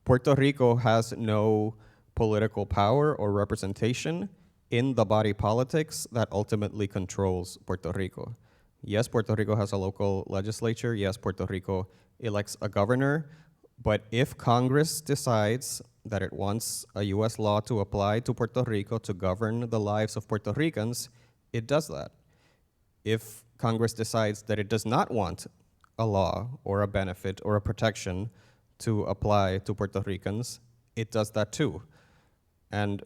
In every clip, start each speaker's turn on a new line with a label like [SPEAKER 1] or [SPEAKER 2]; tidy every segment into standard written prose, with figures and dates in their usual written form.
[SPEAKER 1] Puerto Rico has no political power or representation in the body politics that ultimately controls Puerto Rico. Yes, Puerto Rico has a local legislature. Yes, Puerto Rico elects a governor. But if Congress decides that it wants a US law to apply to Puerto Rico to govern the lives of Puerto Ricans, it does that. If Congress decides that it does not want a law or a benefit or a protection to apply to Puerto Ricans, it does that too. And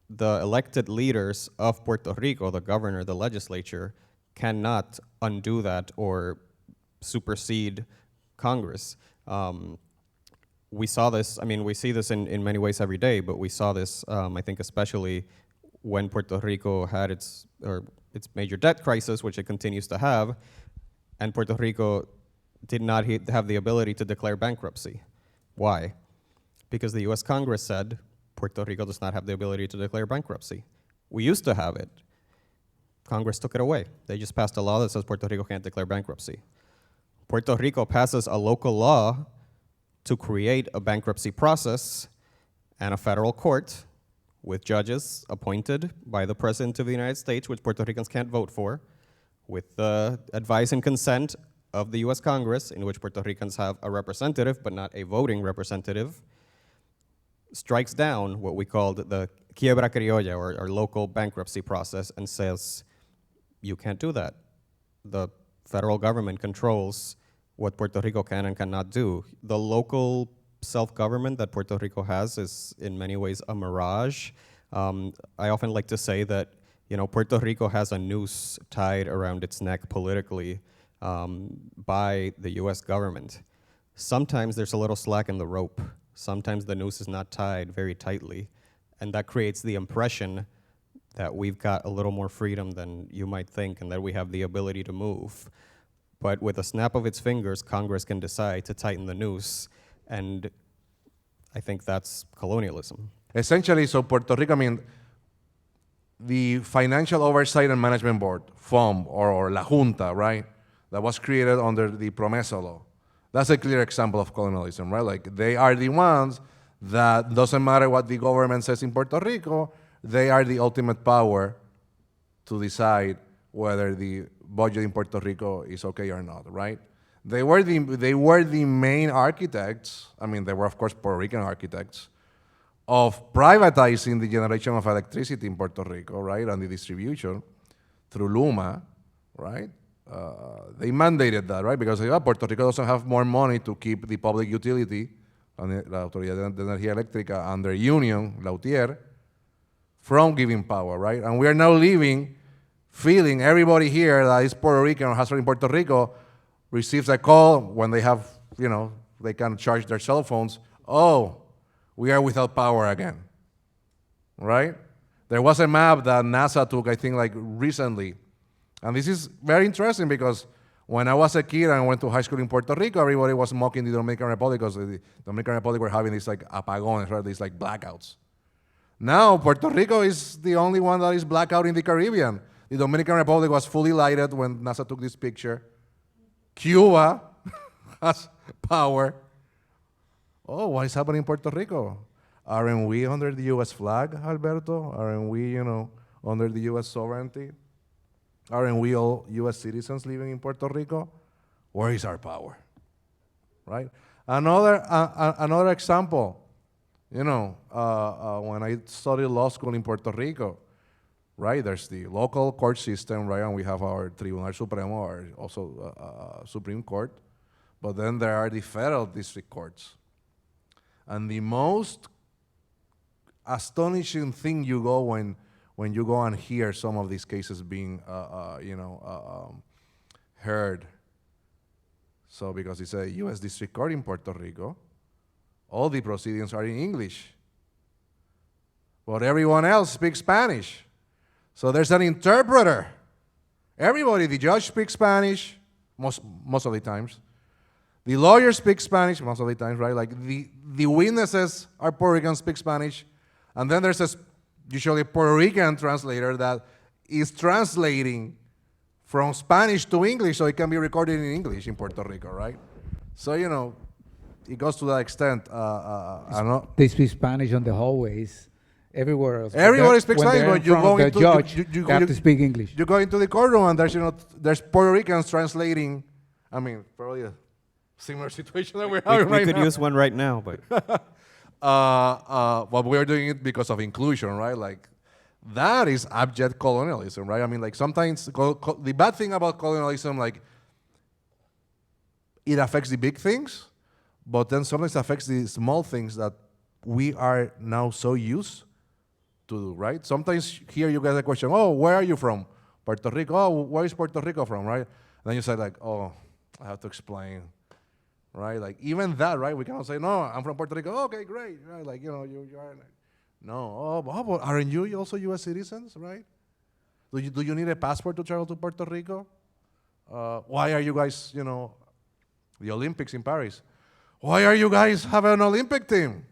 [SPEAKER 1] the elected leaders of Puerto Rico, the governor, the legislature, cannot undo that or supersede Congress. We saw this, I mean, we see this in many ways every day, but we saw this, I think, especially when Puerto Rico had its major debt crisis, which it continues to have, and Puerto Rico did not have the ability to declare bankruptcy. Why? Because the US Congress said Puerto Rico does not have the ability to declare bankruptcy. We used to have it. Congress took it away. They just passed a law that says Puerto Rico can't declare bankruptcy. Puerto Rico passes a local law to create a bankruptcy process and a federal court with judges appointed by the President of the United States, which Puerto Ricans can't vote for, with the advice and consent of the US Congress, in which Puerto Ricans have a representative, but not a voting representative, strikes down what we called the quiebra criolla, or local bankruptcy process, and says, you can't do that. The federal government controls what Puerto Rico can and cannot do. The local self-government that Puerto Rico has is in many ways a mirage. I often like to say that, you know, Puerto Rico has a noose tied around its neck politically by the US government. Sometimes there's a little slack in the rope. Sometimes the noose is not tied very tightly, and that creates the impression that we've got a little more freedom than you might think and that we have the ability to move. But with a snap of its fingers, Congress can decide to tighten the noose, and I think that's colonialism.
[SPEAKER 2] Essentially, so Puerto Rico, I mean, the Financial Oversight and Management Board, FOM, or La Junta, right, that was created under the Promesa Law. That's a clear example of colonialism, right? Like, they are the ones that doesn't matter what the government says in Puerto Rico, they are the ultimate power to decide whether the budget in Puerto Rico is okay or not, right? They were the main architects, I mean, they were, of course, Puerto Rican architects, of privatizing the generation of electricity in Puerto Rico, right, and the distribution through Luma, right? They mandated that, right, because Puerto Rico doesn't have more money to keep the public utility, la Autoridad de Energía Eléctrica, under union, la UTIER, from giving power, right? And we are now feeling everybody here that is Puerto Rican or has been in Puerto Rico receives a call when they have, you know, they can charge their cell phones. Oh, we are without power again, right? There was a map that NASA took, I think, like recently. And this is very interesting because when I was a kid and I went to high school in Puerto Rico, everybody was mocking the Dominican Republic because the Dominican Republic were having these like apagones, right? These like blackouts. Now, Puerto Rico is the only one that is blackout in the Caribbean. The Dominican Republic was fully lighted when NASA took this picture. Cuba has power. Oh, what is happening in Puerto Rico? Aren't we under the US flag, Alberto? Aren't we, you know, under the US sovereignty? Aren't we all US citizens living in Puerto Rico? Where is our power? Right? Another example, you know, when I studied law school in Puerto Rico, right, there's the local court system, right, and we have our Tribunal Supremo, or also Supreme Court, but then there are the federal district courts. And the most astonishing thing you go when you go and hear some of these cases being, heard. So because it's a U.S. District Court in Puerto Rico, all the proceedings are in English. But everyone else speaks Spanish. So there's an interpreter. Everybody, the judge speaks Spanish, most of the times. The lawyer speaks Spanish most of the times, right? Like the witnesses are Puerto Rican, speak Spanish. And then there's usually a Puerto Rican translator that is translating from Spanish to English so it can be recorded in English in Puerto Rico, right? So, you know, it goes to that extent. I don't know.
[SPEAKER 3] They speak Spanish on the hallways, everywhere else. But
[SPEAKER 2] Everybody
[SPEAKER 3] they're-
[SPEAKER 2] speaks
[SPEAKER 3] when
[SPEAKER 2] Spanish,
[SPEAKER 3] they're
[SPEAKER 2] but
[SPEAKER 3] in
[SPEAKER 2] you
[SPEAKER 3] front
[SPEAKER 2] go
[SPEAKER 3] of the
[SPEAKER 2] into
[SPEAKER 3] judge,
[SPEAKER 2] you
[SPEAKER 3] they have to speak English.
[SPEAKER 2] You go into the courtroom and there's Puerto Ricans translating. I mean, probably a similar situation that we're having
[SPEAKER 1] We
[SPEAKER 2] right
[SPEAKER 1] could
[SPEAKER 2] now.
[SPEAKER 1] use one right now, but
[SPEAKER 2] But we're doing it because of inclusion, right? Like, that is abject colonialism, right? I mean, like, sometimes the bad thing about colonialism, like, it affects the big things, but then sometimes affects the small things that we are now so used to do, right? Sometimes here you get a question, oh, where are you from? Puerto Rico. Oh, where is Puerto Rico from, right? Then you say, like, oh, I have to explain, right? Like, even that, right? We cannot say, no, I'm from Puerto Rico. Okay, great, right? Like, you are, no. Oh, but aren't you also U.S. citizens, right? Do you need a passport to travel to Puerto Rico? Why are you guys, the Olympics in Paris? Why are you guys have an Olympic team?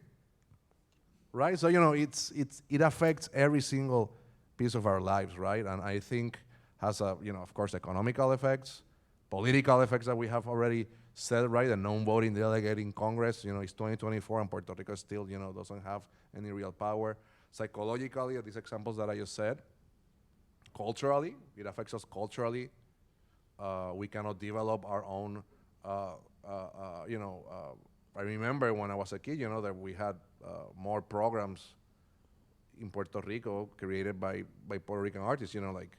[SPEAKER 2] Right? So, it affects every single piece of our lives, right? And I think has of course, economical effects, political effects that we have already said, right? The non-voting delegate in Congress, it's 2024 and Puerto Rico still, doesn't have any real power. Psychologically, these examples that I just said. Culturally, it affects us culturally. We cannot develop our own, I remember when I was a kid, that we had more programs in Puerto Rico created by Puerto Rican artists, like,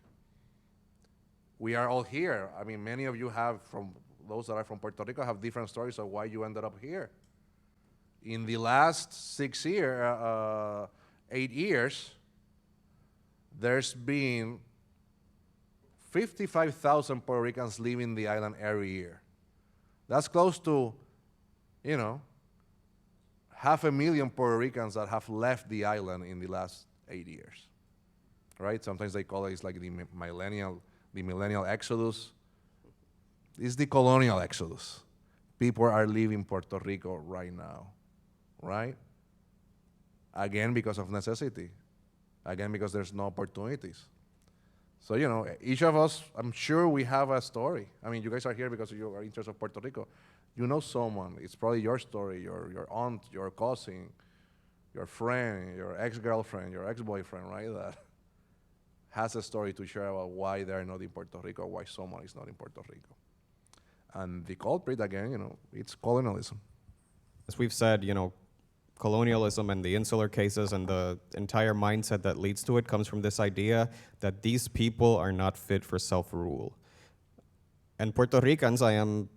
[SPEAKER 2] we are all here. I mean, many of you those that are from Puerto Rico have different stories of why you ended up here. In the last 8 years, there's been 55,000 Puerto Ricans leaving the island every year. That's close to, 500,000 Puerto Ricans that have left the island in the last 8 years, right? Sometimes they call it like the millennial exodus. It's the colonial exodus. People are leaving Puerto Rico right now, right? Again, because of necessity. Again, because there's no opportunities. So, each of us, I'm sure we have a story. I mean, you guys are here because you are interested in Puerto Rico. You know someone. It's probably your story, your aunt, your cousin, your friend, your ex-girlfriend, your ex-boyfriend, right? That has a story to share about why they're not in Puerto Rico, why someone is not in Puerto Rico. And the culprit, again, it's colonialism.
[SPEAKER 1] as we've said, colonialism and the insular cases and the entire mindset that leads to it comes from this idea that these people are not fit for self-rule. And Puerto Ricans, I am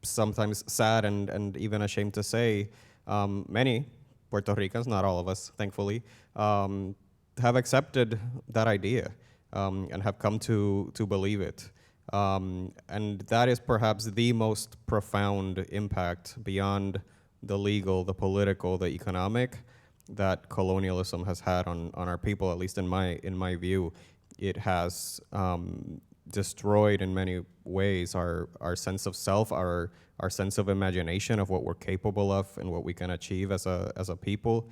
[SPEAKER 1] sometimes sad and even ashamed to say, many Puerto Ricans, not all of us, thankfully, have accepted that idea and have come to believe it. And that is perhaps the most profound impact beyond the legal, the political, the economic that colonialism has had on our people, at least in my view. It has destroyed in many ways our sense of self, our sense of imagination of what we're capable of and what we can achieve as a people.